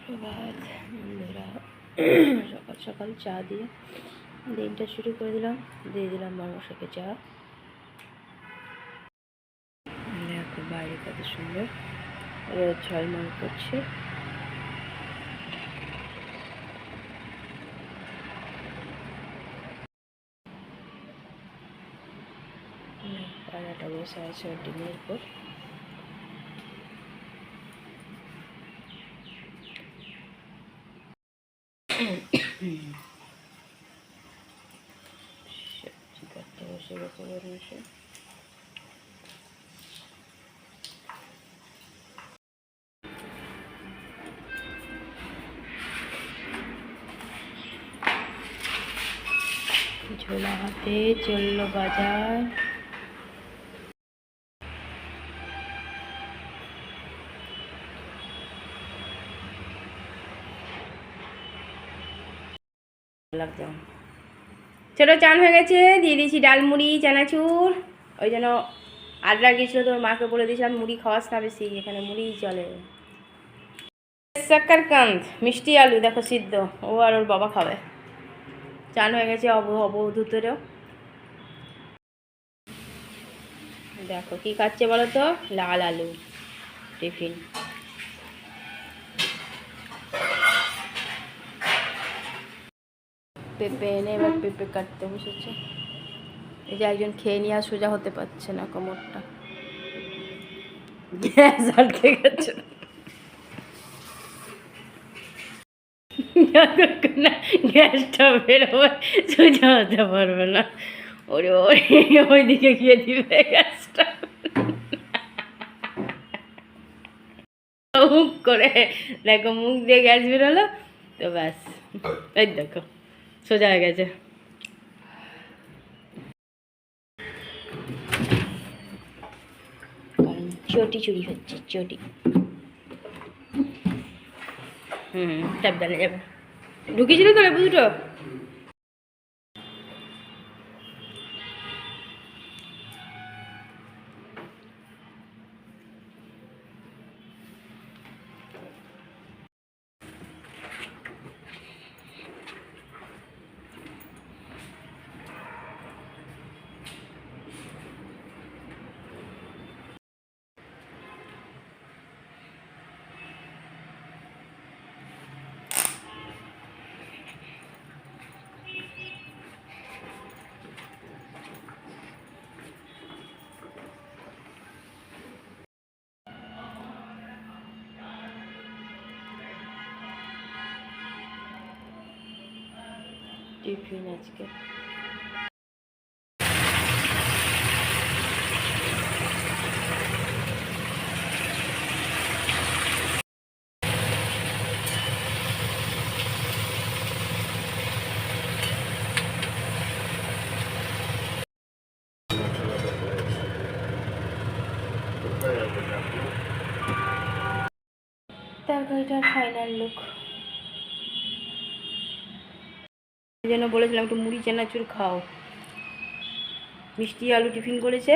সুপ্রভাত বন্ধুরা। সকাল সকাল চা দিয়ে দিনটা শুরু করে দিলাম। দিয়ে দিলাম মানুষকে চা। দেখো বাইরে কত সুন্দর রোদ ঝলমল করছে। পাড়াটা বসে আছে ডিমের উপর। সবজি কাটতে বসে গেছে বসে। ঝোলা হাতে চললো বাজার। ছোটো চান হয়ে গেছে, দিয়ে দিয়েছি ডাল মুড়ি চানাচুর। ওই জন্য আদ্রা গিয়েছিলো, তোর মাকে বলে দিয়েছিলাম মুড়ি খাওয়াস না বেশি, এখানে মুড়িই চলে। সাক্কারকান্দ মিষ্টি আলু দেখো সিদ্ধ, ও আর ওর বাবা খাবে। চান হয়ে গেছে অবধূতেরও। দেখো কি খাচ্ছে বলো তো, লাল আলু টিফিন। পেঁপে এনে এবার পেঁপে কাটতে বসেছে। এই যে একজন খেয়ে নিয়ে আর সোজা হতে পারছে না, কোমরটা গ্যাস আটকে গেছে। না গ্যাসটা বেরোবে সোজা হতে পারবে না। ওরে ওইদিকে গিয়ে দিবে গ্যাসটা। মুখ করে দেখো, মুখ দিয়ে গ্যাস বেরোলো তো ব্যাস, এই দেখো সোজা হয়ে গেছে। কারণ চটি চুরি হচ্ছে, চটি। সাবধানে যাবে। ঢুকিয়েছিল তো লেবু দুটো। টিফিন আজকে তরকারিটার ফাইনাল লুক। এই জন্য বলেছিলাম একটু মুড়ি চানাচুর খাও। মিষ্টি আলু টিফিন করেছে,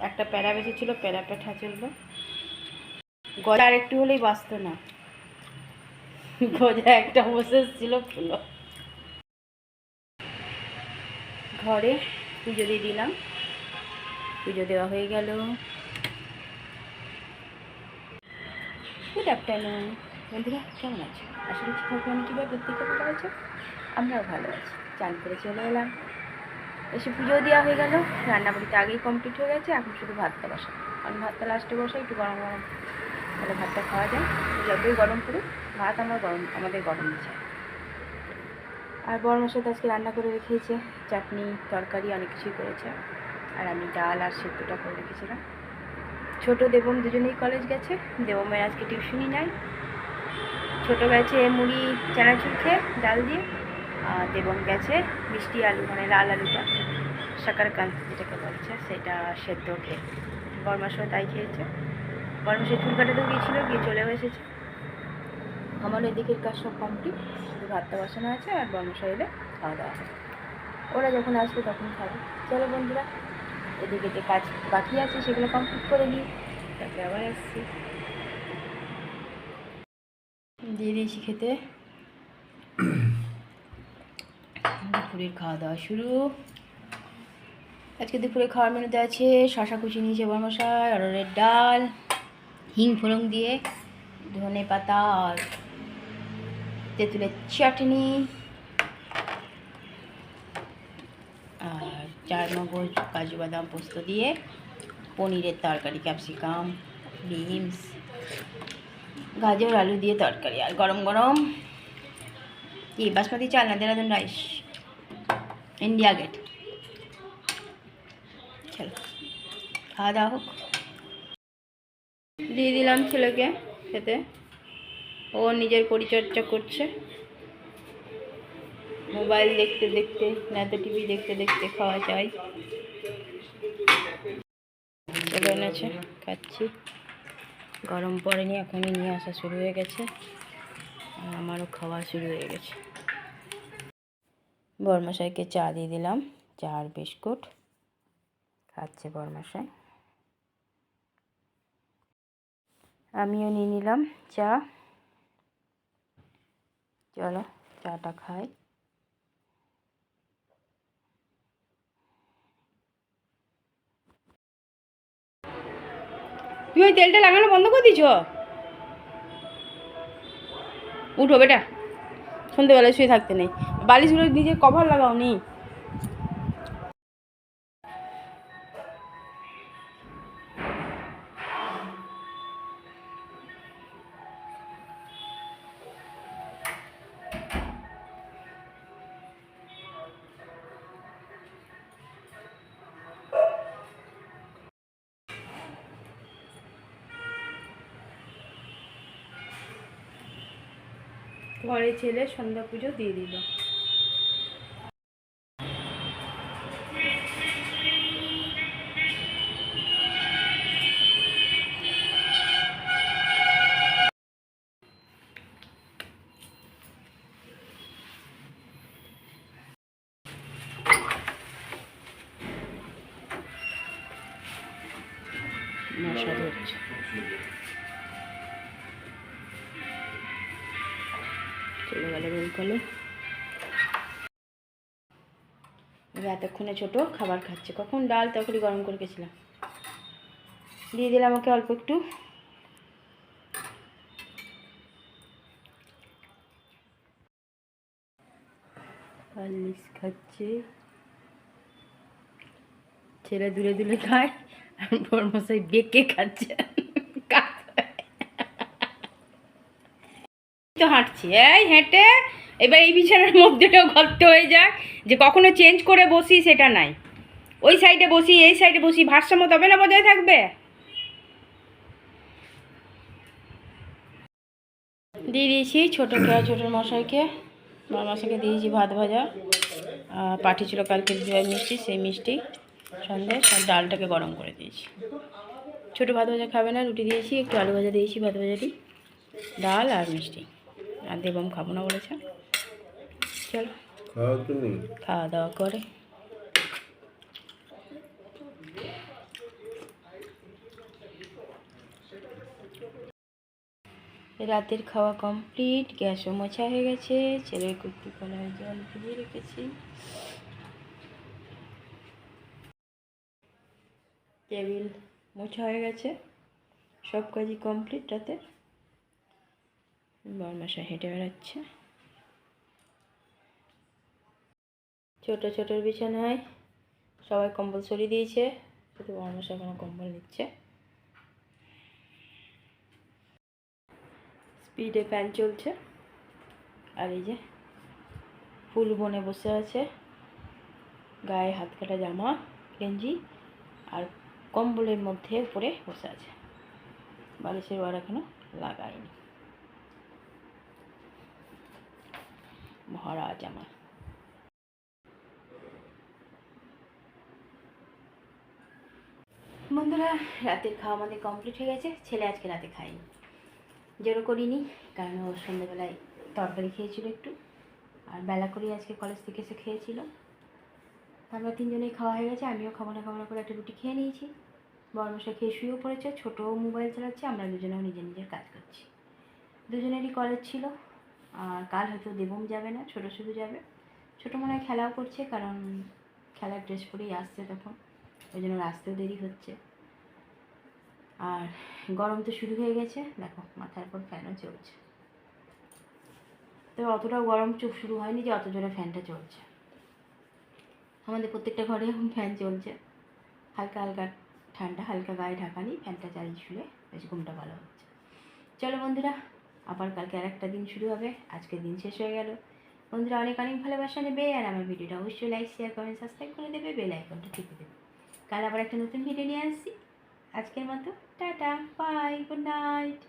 একটা প্যারা বেঁচেছিল, প্যারা পেঠা চললো। গজা আর একটু হলেই বাঁচত না, গজা একটা অবশেষ ছিল ফুলো। ঘরে পুজো দিয়ে দিলাম, পুজো দেওয়া হয়ে গেল। গুড আফটারনুন বন্ধুরা, কেমন আছো? আশা করছি ভগবান কীভাবে প্রত্যেকে ভালো আছো, আমরাও ভালো আছি। চান করে চলে এলাম, এসে পুজো দেওয়া হয়ে গেল। রান্নাবাড়িতে আগেই কমপ্লিট হয়ে গেছে, এখন শুধু ভাতটা বসা। কারণ ভাতটা লাস্টে বসাই, একটু গরম গরম তাহলে ভাতটা খাওয়া যায়। যতই গরম করুক ভাত আমাদের গরম চাই। আর বড় মশাই আজকে রান্না করে রেখেছে, চাটনি তরকারি অনেক কিছুই করেছে। আর আমি ডাল আর সেদ্ধটা করে রেখেছিলাম। ছোটো দেবম দুজনেই কলেজ গেছে, দেবমের আজকে টিউশনই নাই। ছোটো গেছে মুড়ি চানাচুর খেয়ে ডাল দিয়ে, আর দেবম গেছে মিষ্টি আলু মানে লাল আলুটা সাকারকান্দ যেটাকে বলছে সেটা সেদ্ধ খেয়ে। বরমাসও তাই খেয়েছে। বরমাসের চুল কাটাতেও গিয়েছিল, গিয়ে চলেও এসেছে। আমার এদিকের কাজ সব কমপ্লিট, শুধু ভাতটা বসানো আছে। আর বরমাসা এলে খাওয়া দাওয়া হবে, ওরা যখন আসবে তখন খাবে। চলো বন্ধুরা, এদিকে যে কাজ বাকি আছে সেগুলো কমপ্লিট করে নিই, তারপরে আবার আসছি। দিয়ে দিয়েছি খেতে। দুপুরের খাওয়া দাওয়া শুরু। আজকে দুপুরে খাওয়ার মেনুতে আছে শশা কুচি নিয়েছে বরমশাই, অরহরের ডাল, হিং ফোড়ন দিয়ে, ধনে পাতা আর তেঁতুলের চাটনি, আর চার মগজ কাজু বাদাম পোস্ত দিয়ে পনিরের তরকারি, ক্যাপসিকাম, বিনস, গাজর আলু দিয়ে তরকারি, আর গরম গরম কি বাসমতি চাল না দেরাদুন রাইস, ইন্ডিয়া গেট। চলো খাওয়া দাওয়া হোক। দিয়ে দিলাম ছেলেকে খেতে, ও নিজের পরিচর্যা করছে, মোবাইল দেখতে দেখতে, না তো টিভি দেখতে দেখতে খাওয়া চাই। চলে এনেছে, খাচ্ছি। গরম পড়েনি, এখনই নিয়ে আসা শুরু হয়ে গেছে, আর আমারও খাওয়া শুরু হয়ে গেছে। বরমশাইকে চা দিয়ে দিলাম, চা আর বিস্কুট খাচ্ছে বরমশাই। আমিও নিয়ে নিলাম চা। চলো চাটা খাই। তুই ওই তেলটা লাগানো বন্ধ করে দিছ? উঠো বেটা, সন্ধ্যেবেলায় শুয়ে থাকতে নেই। বালিশগুলো নিজে কভার লাগাও নি। ঘরে ছেলে সন্ধ্যা পুজো দিয়ে দিল। মশা ধরছে। চলে গেল রোল কলে। এতক্ষণে ছোট খাবার খাচ্ছে, কখন ডাল তরকারি গরম করে গেছিলাম। দিয়ে দিলাম ওকে অল্প একটু। হরলিক্স খাচ্ছে, ছেলে দুলে দুলে খায়, আর বরমশাই বেঁকে খাচ্ছে। তো হাঁটছি, এই হেঁটে এবার এই বিছানার মধ্যেটাও গর্ত হয়ে যাক, যে কখনো চেঞ্জ করে বসি সেটা নাই। ওই সাইডে বসি এই সাইডে বসি, ভারসাম্য তবে না বজায় থাকবে। দিয়ে দিয়েছি ছোটোকে আর ছোটোর মশাইকে, বড় মশাইকে দিয়েছি ভাত ভাজা, পাঠিয়েছিল কালকে জয় মিষ্টি, সেই মিষ্টি সন্দেশ, আর ডালটাকে গরম করে দিয়েছি। ছোটো ভাত ভাজা খাবে না, রুটি দিয়েছি, একটু আলু ভাজা দিয়েছি, ভাত ভাজাটি, ডাল আর মিষ্টি। আর দেবম খাবো না বলেছে। চলো খাওয়া দাওয়া করে। রাতের খাওয়া কমপ্লিট, গ্যাসও মোছা হয়ে গেছে, ছেলের কুট্টি কলায় জল ভিজিয়ে রেখেছি, টেবিল মোছা হয়ে গেছে, সব কাজই কমপ্লিট রাতের। বরমশাই হেঁটে বেড়াচ্ছে। ছোটো ছোটোর বিছানায় সবাই কম্বল সরিয়ে দিয়েছে, শুধু বরমশাই এখনো কম্বল নিচ্ছে। স্পিডে ফ্যান চলছে, আর এই যে ফুল বনে বসে আছে, গায়ে হাত কাটা জামা গেঞ্জি, আর কম্বলের মধ্যে উপরে বসে আছে, বালিশের ওয়ার এখনো লাগায়নি। মহারাজ আমার। বন্ধুরা, রাতের খাওয়া আমাদের কমপ্লিট হয়ে গেছে। ছেলে আজকে রাতে খায়নি, জোরও করিনি, কারণ ও সন্ধ্যেবেলায় তরকারি খেয়েছিল একটু, আর বেলা করে আজকে কলেজ থেকে এসে খেয়েছিল। আমরা তিনজনেই খাওয়া হয়ে গেছে, আমিও খাবো না করে একটা রুটি খেয়ে নিয়েছি। বড়মশাই খেয়ে শুয়েও পড়েছে, ছোটো মোবাইল চালাচ্ছে, আমরা দুজনেও নিজের নিজের কাজ করছি। দুজনেরই কলেজ ছিল। আর কাল হয়তো দেবম যাবে না, ছোটো শুধু যাবে। ছোটো মনে হয় খেলাও করছে, কারণ খেলার ড্রেস পরেই আসছে তখন, ওই জন্য আসতেও দেরি হচ্ছে। আর গরম তো শুরু হয়ে গেছে, দেখো মাথার উপর ফ্যানও চলছে। তবে অতটাও গরম চোখ শুরু হয়নি যে অত জোরে ফ্যানটা চলছে। আমাদের প্রত্যেকটা ঘরে এখন ফ্যান চলছে। হালকা হালকা ঠান্ডা, হালকা গায়ে ঢাকা নিই, ফ্যানটা চালিয়ে শুলে বেশ ঘুমটা ভালো হচ্ছে। চলো বন্ধুরা, আবার কালকে আর একটা দিন শুরু হবে। আজকের দিন শেষ হয়ে গেল। বন্ধুরা অনেক অনেক ভালোবাসা নেবে, আর আমার ভিডিওটা অবশ্যই লাইক, শেয়ার, কমেন্ট, সাবস্ক্রাইব করে দেবে, বেল আইকনটা টিপে দেবে। কাল আবার একটা নতুন ভিডিও নিয়ে আসছি। আজকের মতো টাটা, বাই, গুড নাইট।